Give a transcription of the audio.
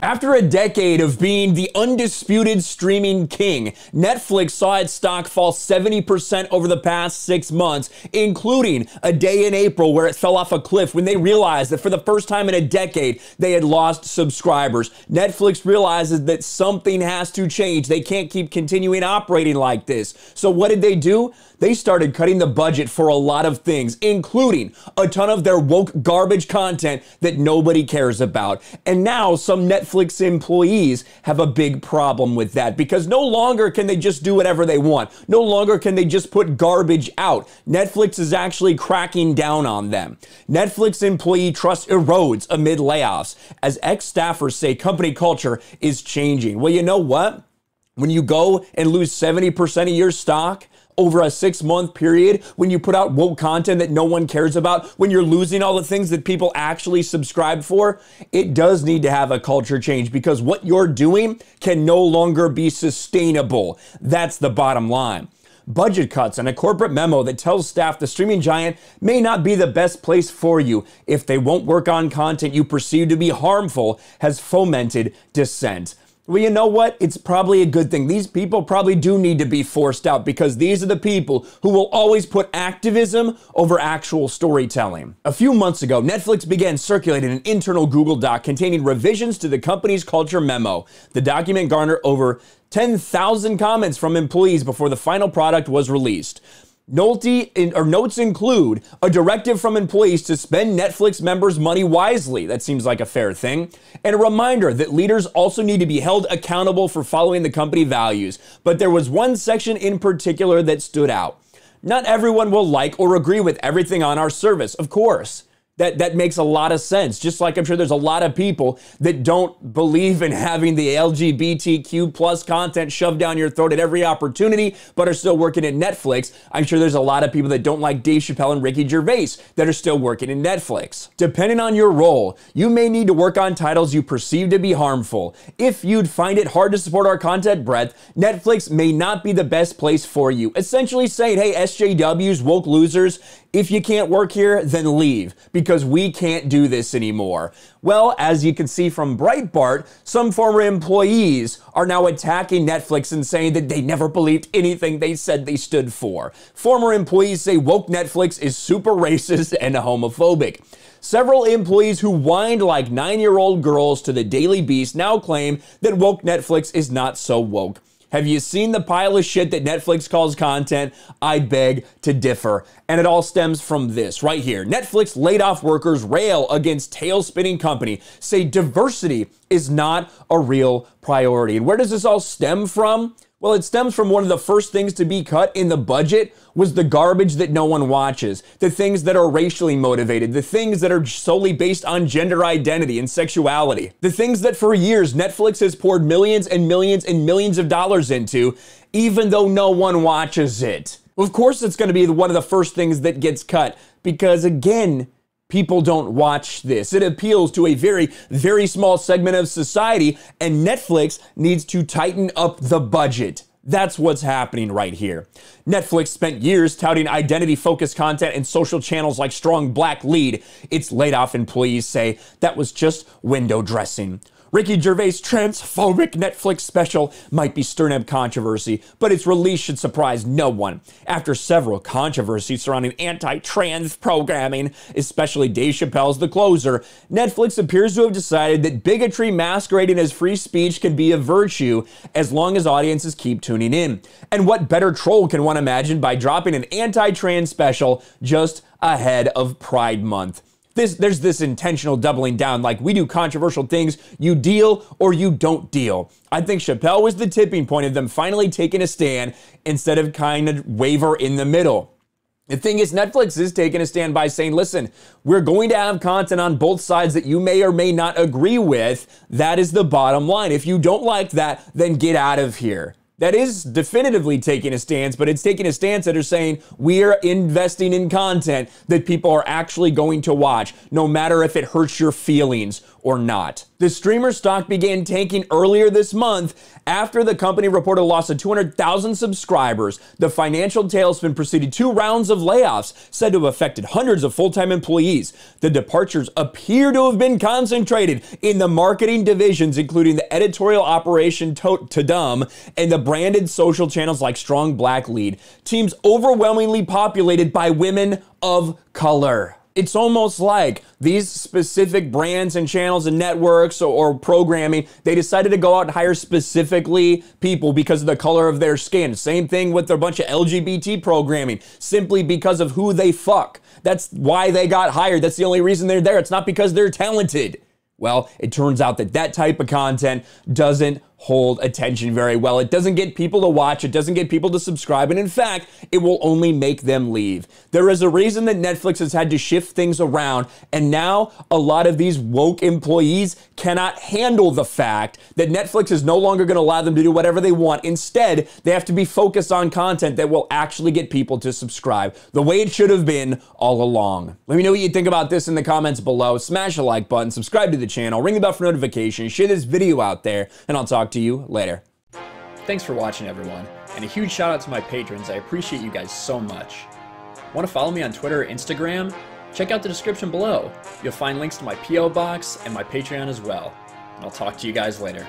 After a decade of being the undisputed streaming king, Netflix saw its stock fall 70% over the past 6 months, including a day in April where it fell off a cliff when they realized that for the first time in a decade, they had lost subscribers. Netflix realizes that something has to change. They can't keep continuing operating like this. So what did they do? They started cutting the budget for a lot of things, including a ton of their woke garbage content that nobody cares about. And now some Netflix employees have a big problem with that because no longer can they just do whatever they want. No longer can they just put garbage out. Netflix is actually cracking down on them. Netflix employee trust erodes amid layoffs. As ex-staffers say, company culture is changing. Well, you know what? When you go and lose 70% of your stock over a 6-month period, when you put out woke content that no one cares about, when you're losing all the things that people actually subscribe for, it does need to have a culture change because what you're doing can no longer be sustainable. That's the bottom line. Budget cuts and a corporate memo that tells staff the streaming giant may not be the best place for you if they won't work on content you perceive to be harmful has fomented dissent. Well, you know what? It's probably a good thing. These people probably do need to be forced out because these are the people who will always put activism over actual storytelling. A few months ago, Netflix began circulating an internal Google Doc containing revisions to the company's culture memo. The document garnered over 10,000 comments from employees before the final product was released. Notes include a directive from employees to spend Netflix members' money wisely. That seems like a fair thing. And a reminder that leaders also need to be held accountable for following the company values. But there was one section in particular that stood out. Not everyone will like or agree with everything on our service, of course. That makes a lot of sense. Just like I'm sure there's a lot of people that don't believe in having the LGBTQ plus content shoved down your throat at every opportunity, but are still working at Netflix. I'm sure there's a lot of people that don't like Dave Chappelle and Ricky Gervais that are still working in Netflix. Depending on your role, you may need to work on titles you perceive to be harmful. If you'd find it hard to support our content breadth, Netflix may not be the best place for you. Essentially saying, hey, SJWs, woke losers, if you can't work here, then leave, because we can't do this anymore. Well, as you can see from Breitbart, some former employees are now attacking Netflix and saying that they never believed anything they said they stood for. Former employees say woke Netflix is super racist and homophobic. Several employees who whined like 9-year-old girls to the Daily Beast now claim that woke Netflix is not so woke. Have you seen the pile of shit that Netflix calls content? I beg to differ. And it all stems from this right here. Netflix laid off workers rail against tail-spinning company, say diversity is not a real priority. And where does this all stem from? Well, it stems from one of the first things to be cut in the budget was the garbage that no one watches, the things that are racially motivated, the things that are solely based on gender identity and sexuality, the things that for years Netflix has poured millions and millions and millions of dollars into, even though no one watches it. Of course, it's going to be one of the first things that gets cut because, again, people don't watch this. It appeals to a very, very small segment of society, and Netflix needs to tighten up the budget. That's what's happening right here. Netflix spent years touting identity-focused content in social channels like Strong Black Lead. Its laid-off employees say that was just window dressing. Ricky Gervais' transphobic Netflix special might be stirring up controversy, but its release should surprise no one. After several controversies surrounding anti-trans programming, especially Dave Chappelle's The Closer, Netflix appears to have decided that bigotry masquerading as free speech can be a virtue as long as audiences keep tuning in. And what better troll can one imagine by dropping an anti-trans special just ahead of Pride Month? There's this intentional doubling down, like we do controversial things, you deal or you don't deal. I think Chappelle was the tipping point of them finally taking a stand instead of kind of waver in the middle. The thing is, Netflix is taking a stand by saying, listen, we're going to have content on both sides that you may or may not agree with. That is the bottom line. If you don't like that, then get out of here. that is definitively taking a stance, but it's taking a stance that are saying we're investing in content that people are actually going to watch, no matter if it hurts your feelings or not. The streamer stock began tanking earlier this month after the company reported a loss of 200,000 subscribers. The financial tailspin preceded 2 rounds of layoffs, said to have affected hundreds of full-time employees. The departures appear to have been concentrated in the marketing divisions, including the editorial operation Tudum and the branded social channels like Strong Black Lead, teams overwhelmingly populated by women of color. It's almost like these specific brands and channels and networks or programming, they decided to go out and hire specifically people because of the color of their skin. Same thing with a bunch of LGBT programming, simply because of who they fuck. That's why they got hired. That's the only reason they're there. It's not because they're talented. Well, it turns out that that type of content doesn't hold attention very well. It doesn't get people to watch. It doesn't get people to subscribe. And in fact, it will only make them leave. There is a reason that Netflix has had to shift things around. And now a lot of these woke employees cannot handle the fact that Netflix is no longer going to allow them to do whatever they want. Instead, they have to be focused on content that will actually get people to subscribe the way it should have been all along. Let me know what you think about this in the comments below. Smash the like button, subscribe to the channel, ring the bell for notifications, share this video out there, and I'll talk to you later. Thanks for watching, everyone, and a huge shout out to my patrons. I appreciate you guys so much. Want to follow me on Twitter or Instagram? Check out the description below. You'll find links to my PO box and my Patreon as well. And I'll talk to you guys later.